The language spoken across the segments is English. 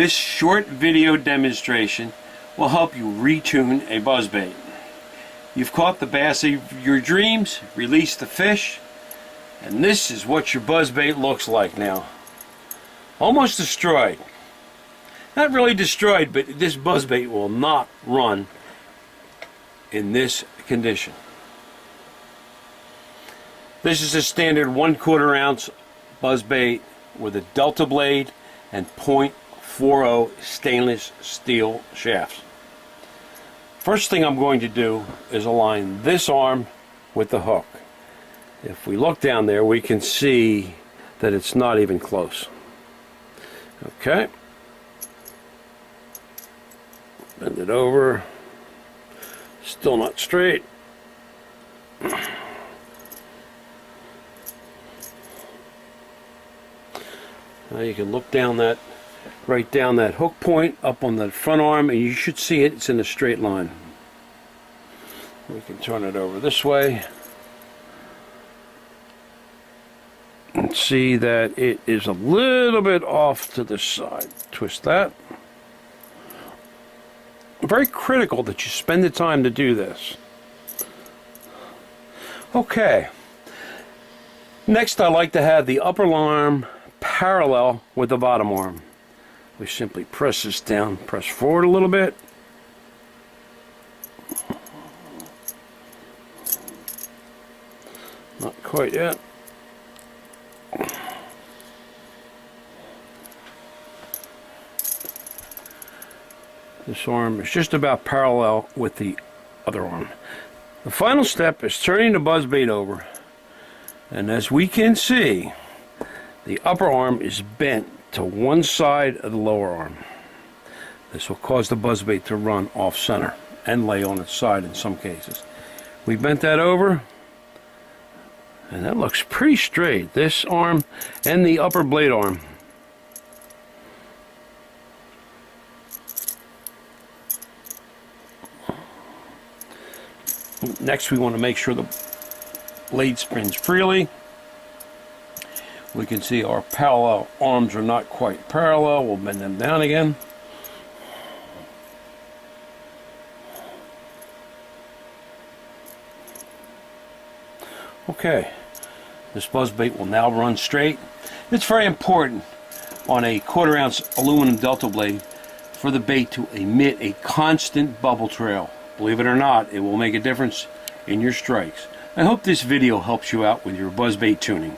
This short video demonstration will help you retune a buzzbait. You've caught the bass of your dreams, released the fish, and this is what your buzzbait looks like now. Almost destroyed. Not really destroyed, but this buzzbait will not run in this condition. This is a standard 1/4 ounce buzzbait with a delta blade and .40 stainless steel shafts. First thing I'm going to do is align this arm with the hook. If we look down there, we can see that it's not even close. Okay. Bend it over. Still not straight. Now you can look down that, right down that hook point up on the front arm, and you should see it. It's in a straight line. We can turn it over this way and see that it is a little bit off to the side. Twist that. Very critical that you spend the time to do this. Okay. Next, I like to have the upper arm parallel with the bottom arm. We simply press this down, press forward a little bit. Not quite yet. This arm is just about parallel with the other arm. The final step is turning the buzzbait over, and as we can see, the upper arm is bent to one side of the lower arm. This will cause the buzzbait to run off center and lay on its side in some cases. We bent that over, and that looks pretty straight. This arm and the upper blade arm. Next, we want to make sure the blade spins freely. We can see our parallel arms are not quite parallel. We'll bend them down again. Okay, this buzzbait will now run straight. It's very important on a 1/4 ounce aluminum delta blade for the bait to emit a constant bubble trail. Believe it or not, it will make a difference in your strikes. I hope this video helps you out with your buzzbait tuning.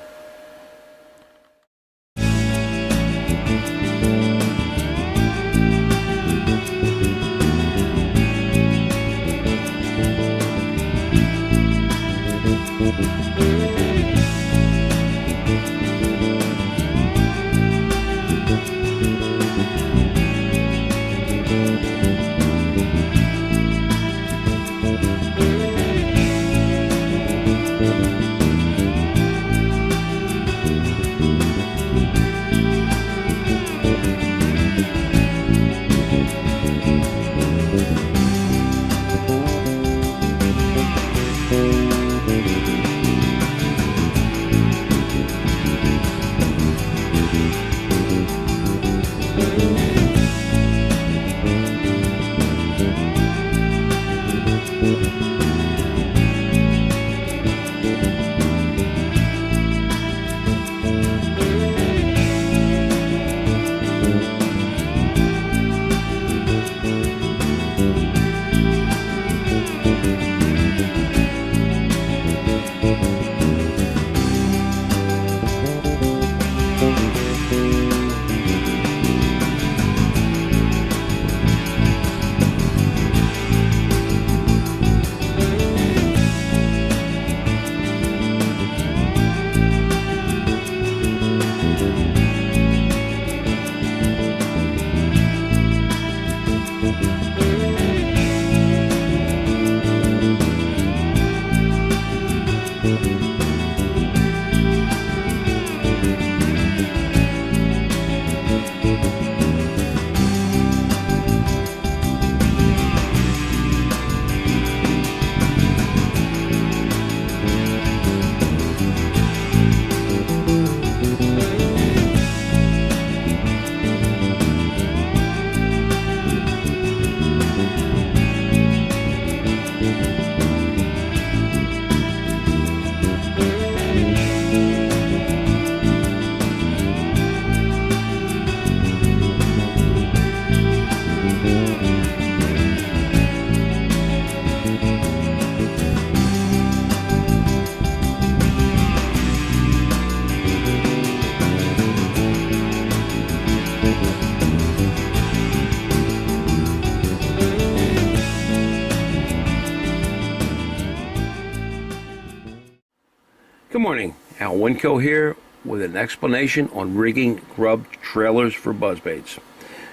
Good morning, Al Winco here with an explanation on rigging grub trailers for buzzbaits.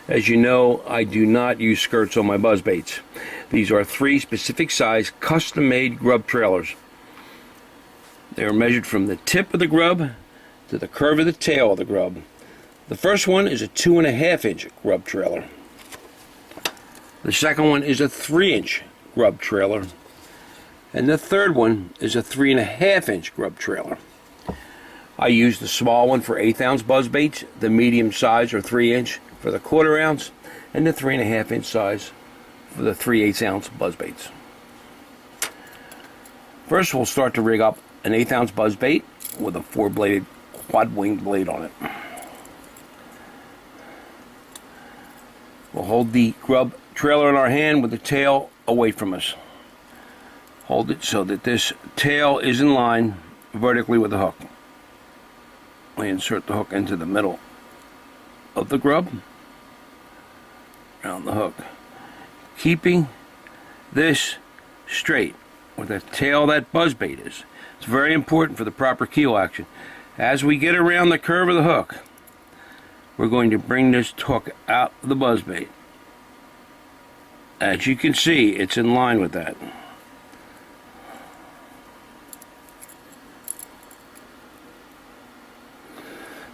As you know, I do not use skirts on my buzzbaits. These are 3 specific size custom-made grub trailers. They are measured from the tip of the grub to the curve of the tail of the grub. The first one is a 2.5-inch grub trailer. The second one is a 3-inch grub trailer. And the third one is a 3.5-inch grub trailer. I use the small one for 1/8 ounce buzzbaits, the medium size or 3-inch for the 1/4 ounce, and the 3.5-inch size for the 3/8 ounce buzzbaits. First, we'll start to rig up an 1/8 ounce buzzbait with a 4-bladed quad-winged blade on it. We'll hold the grub trailer in our hand with the tail away from us. Hold it so that this tail is in line vertically with the hook. We insert the hook into the middle of the grub, around the hook, keeping this straight where the tail of that buzzbait is. It's very important for the proper keel action. As we get around the curve of the hook, we're going to bring this hook out of the buzzbait. As you can see, it's in line with that.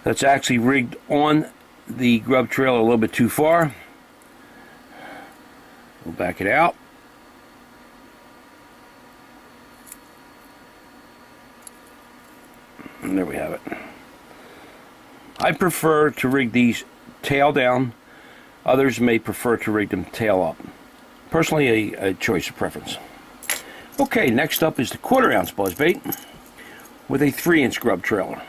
That's actually rigged on the grub trailer a little bit too far. We'll back it out. And there we have it. I prefer to rig these tail down. Others may prefer to rig them tail up. Personally, a choice of preference. Okay, next up is the 1/4 ounce buzzbait with a 3-inch grub trailer.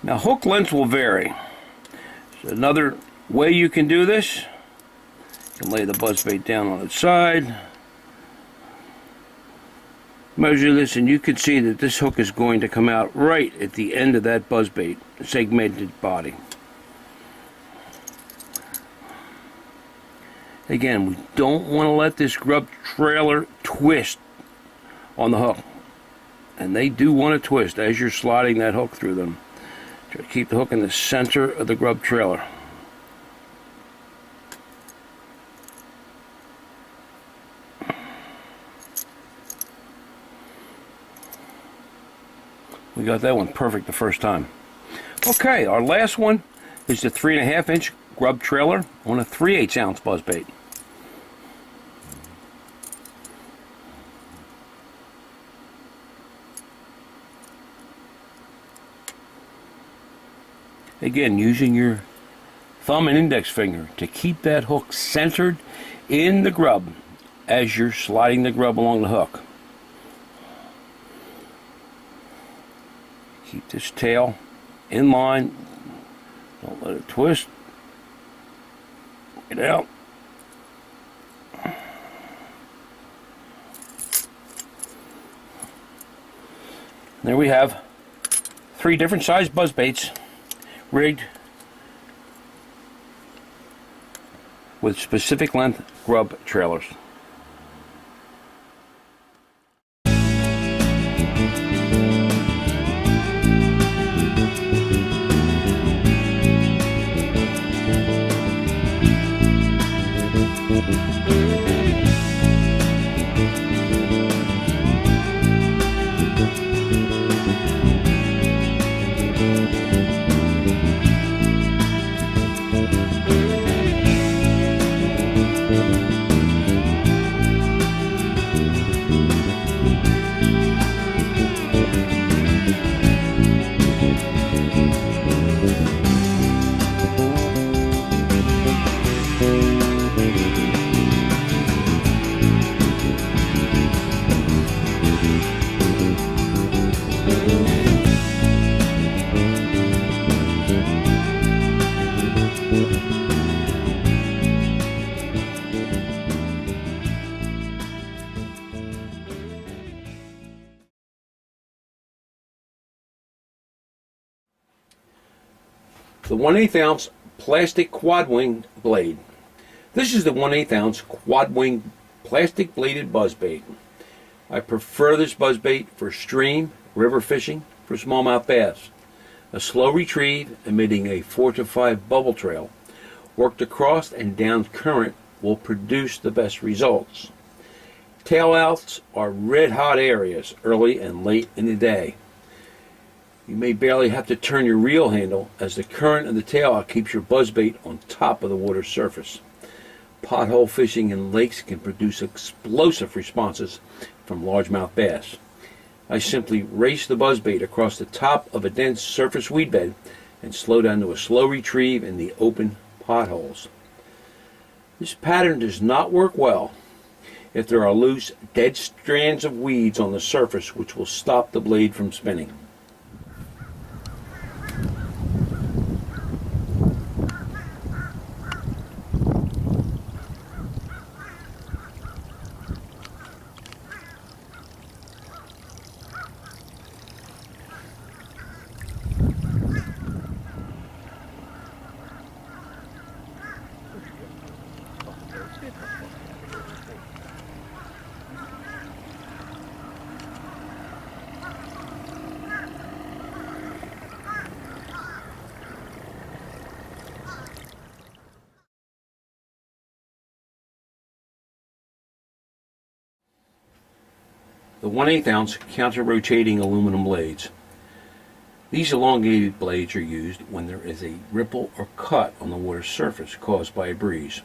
Now, hook length will vary. So another way you can do this, you can lay the buzzbait down on its side, measure this, and you can see that this hook is going to come out right at the end of that buzzbait segmented body. Again, we don't want to let this grub trailer twist on the hook, and they do want to twist as you're sliding that hook through them. Try to keep the hook in the center of the grub trailer. We got that one perfect the first time. Okay, our last one is the 3.5-inch grub trailer on a 3/8 ounce buzzbait. Again, using your thumb and index finger to keep that hook centered in the grub as you're sliding the grub along the hook. Keep this tail in line. Don't let it twist. Get out. There we have 3 different size buzzbaits rigged with specific length grub trailers. The 1/8 ounce plastic quad wing blade. This is the 1/8 ounce quad wing plastic bladed buzzbait. I prefer this buzzbait for stream, river fishing, for smallmouth bass. A slow retrieve emitting a 4 to 5 bubble trail worked across and down current will produce the best results. Tailouts are red hot areas early and late in the day. You may barely have to turn your reel handle as the current of the tailout keeps your buzzbait on top of the water's surface. Pothole fishing in lakes can produce explosive responses from largemouth bass. I simply race the buzzbait across the top of a dense surface weed bed and slow down to a slow retrieve in the open potholes. This pattern does not work well if there are loose, dead strands of weeds on the surface which will stop the blade from spinning. The 1/8 ounce counter-rotating aluminum blades. These elongated blades are used when there is a ripple or cut on the water's surface caused by a breeze.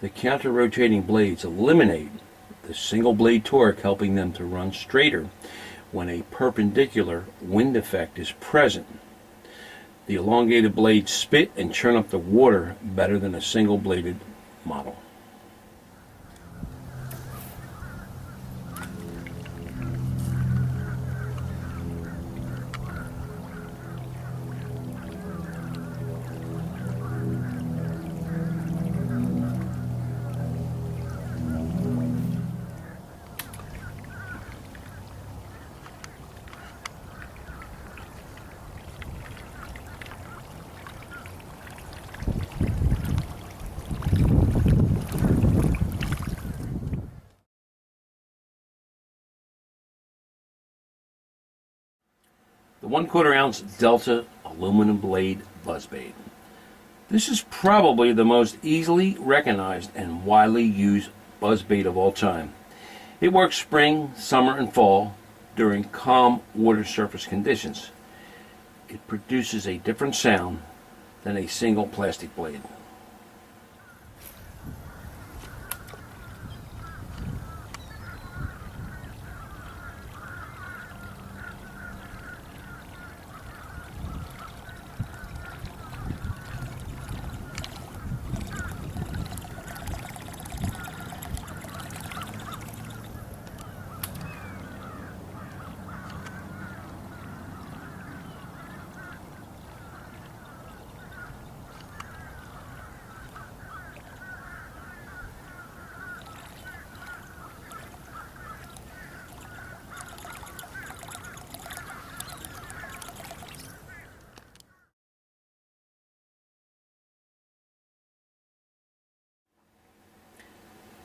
The counter-rotating blades eliminate the single blade torque, helping them to run straighter when a perpendicular wind effect is present. The elongated blades spit and churn up the water better than a single bladed model. The 1/4 ounce Delta aluminum blade buzzbait. This is probably the most easily recognized and widely used buzzbait of all time. It works spring, summer, and fall during calm water surface conditions. It produces a different sound than a single plastic blade.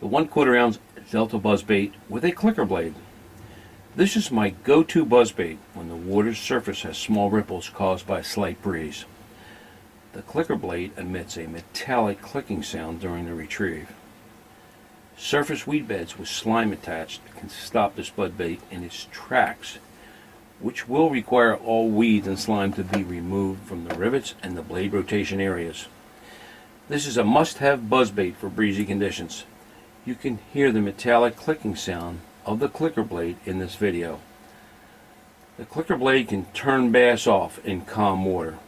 The 1/4 ounce Delta buzzbait with a clicker blade. This is my go-to buzzbait when the water's surface has small ripples caused by a slight breeze. The clicker blade emits a metallic clicking sound during the retrieve. Surface weed beds with slime attached can stop this buzzbait in its tracks, which will require all weeds and slime to be removed from the rivets and the blade rotation areas. This is a must-have buzzbait for breezy conditions. You can hear the metallic clicking sound of the clicker blade in this video. The clicker blade can turn bass off in calm water.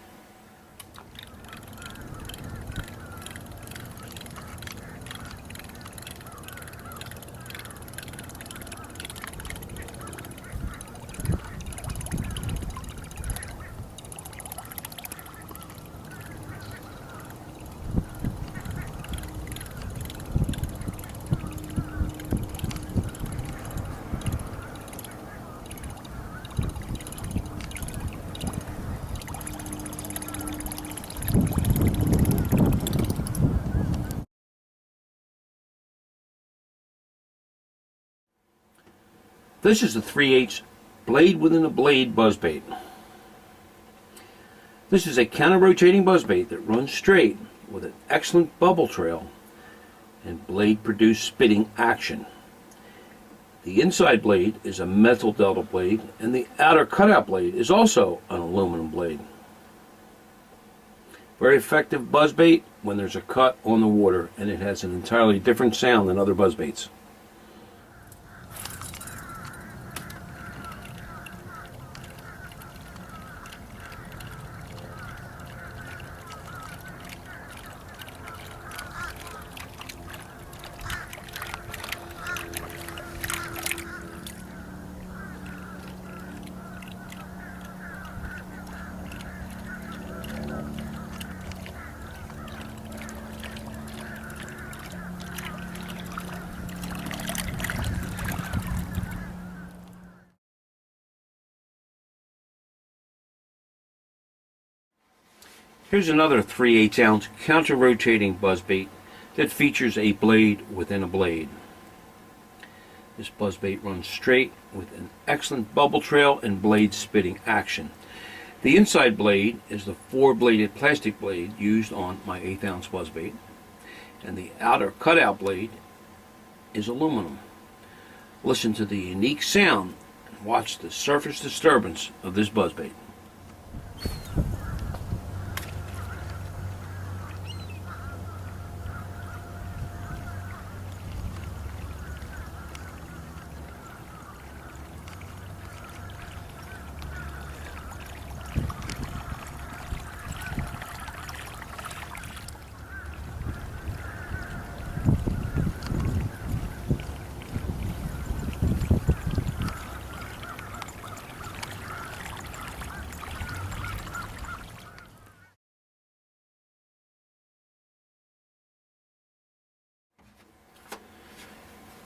This is a 3/8 blade within a blade buzzbait. This is a counter-rotating buzzbait that runs straight with an excellent bubble trail and blade-produced spitting action. The inside blade is a metal delta blade, and the outer cutout blade is also an aluminum blade. Very effective buzzbait when there's a cut on the water, and it has an entirely different sound than other buzzbaits. Here's another 3/8 ounce counter-rotating buzzbait that features a blade within a blade. This buzzbait runs straight with an excellent bubble trail and blade spitting action. The inside blade is the 4-bladed plastic blade used on my 1/8 ounce buzzbait, and the outer cutout blade is aluminum. Listen to the unique sound and watch the surface disturbance of this buzzbait.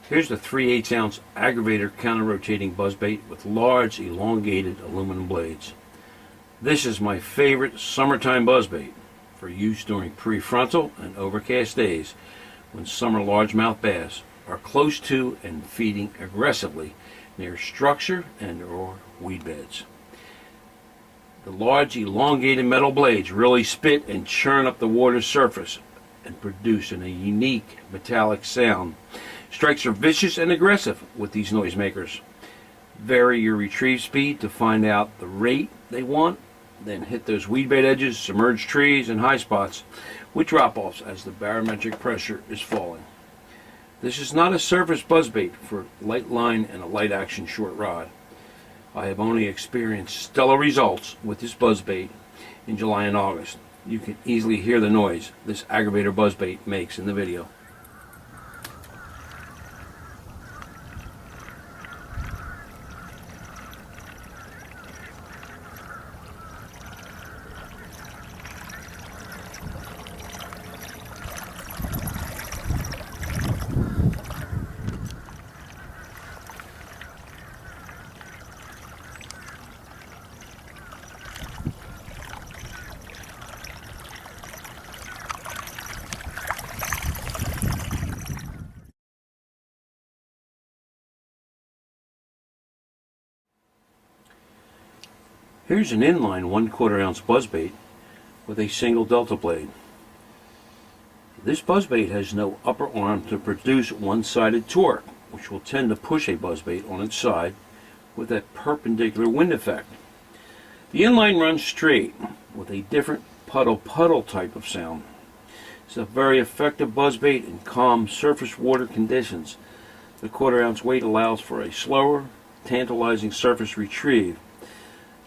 Here's the 3/8 ounce Aggravator counter-rotating buzzbait with large elongated aluminum blades. This is my favorite summertime buzzbait for use during prefrontal and overcast days when summer largemouth bass are close to and feeding aggressively near structure and or weed beds. The large elongated metal blades really spit and churn up the water's surface and produce a unique metallic sound. Strikes are vicious and aggressive with these noisemakers. Vary your retrieve speed to find out the rate they want, then hit those weedbed edges, submerged trees, and high spots with drop-offs as the barometric pressure is falling. This is not a surface buzzbait for light line and a light action short rod. I have only experienced stellar results with this buzzbait in July and August. You can easily hear the noise this Aggravator buzzbait makes in the video. Here's an Inline 1/4 ounce buzzbait with a single delta blade. This buzzbait has no upper arm to produce one-sided torque, which will tend to push a buzzbait on its side with a perpendicular wind effect. The Inline runs straight with a different puddle-puddle type of sound. It's a very effective buzzbait in calm surface water conditions. The 1/4 ounce weight allows for a slower, tantalizing surface retrieve.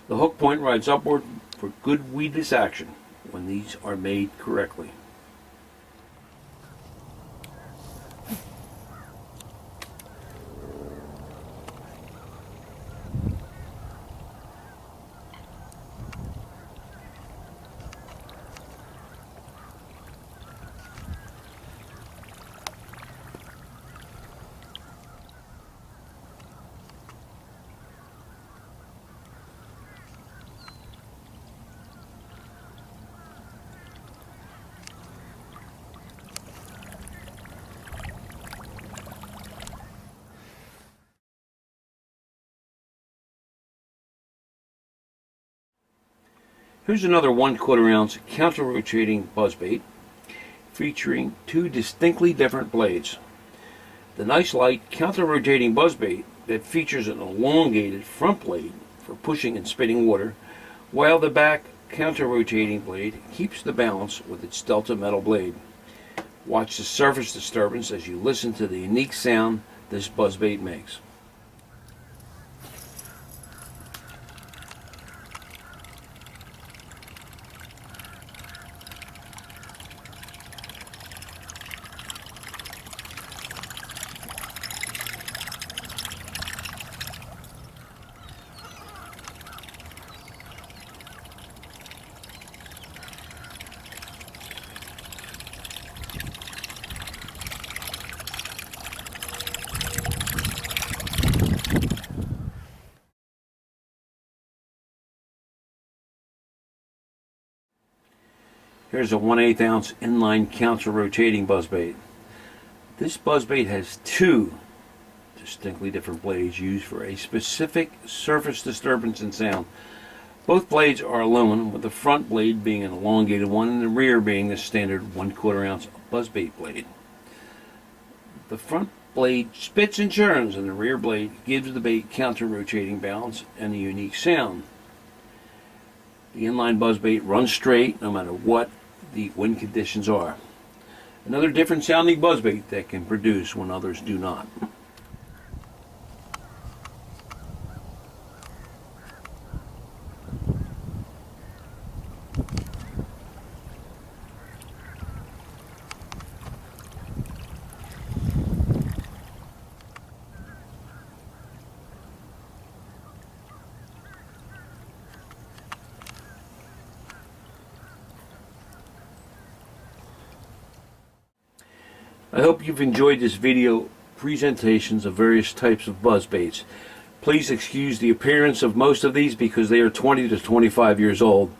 The hook point rides upward for good weedless action when these are made correctly. Here's another 1/4 ounce counter-rotating buzzbait featuring two distinctly different blades. The nice light counter-rotating buzzbait that features an elongated front blade for pushing and spitting water, while the back counter-rotating blade keeps the balance with its delta metal blade. Watch the surface disturbance as you listen to the unique sound this buzzbait makes. Here's a 1/8 ounce inline counter-rotating buzzbait. This buzzbait has two distinctly different blades used for a specific surface disturbance and sound. Both blades are aluminum, with the front blade being an elongated one and the rear being the standard 1/4 ounce buzzbait blade. The front blade spits and churns, and the rear blade gives the bait counter-rotating balance and a unique sound. The inline buzzbait runs straight no matter what the wind conditions are. Another different sounding buzzbait that can produce when others do not. I hope you've enjoyed this video presentations of various types of buzzbaits. Please excuse the appearance of most of these because they are 20 to 25 years old.